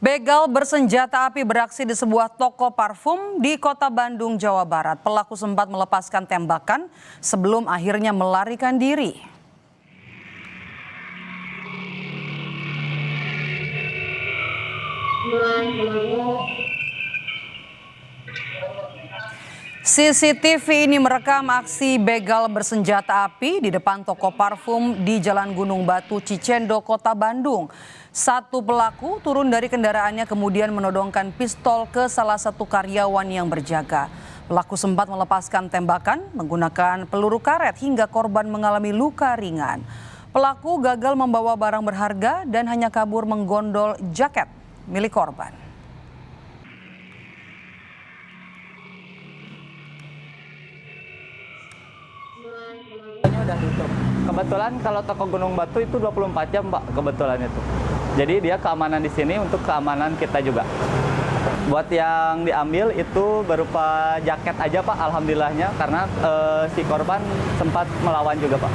Begal bersenjata api beraksi di sebuah toko parfum di Kota Bandung, Jawa Barat. Pelaku sempat melepaskan tembakan sebelum akhirnya melarikan diri. CCTV ini merekam aksi begal bersenjata api di depan toko parfum di Jalan Gunung Batu, Cicendo, Kota Bandung. Satu pelaku turun dari kendaraannya kemudian menodongkan pistol ke salah satu karyawan yang berjaga. Pelaku sempat melepaskan tembakan menggunakan peluru karet hingga korban mengalami luka ringan. Pelaku gagal membawa barang berharga dan hanya kabur menggondol jaket milik korban. Udah tutup. Kebetulan kalau toko Gunung Batu itu 24 jam, Pak, kebetulan itu. Jadi dia keamanan di sini untuk keamanan kita juga. Buat yang diambil itu berupa jaket aja, Pak, alhamdulillahnya, karena si korban sempat melawan juga, Pak.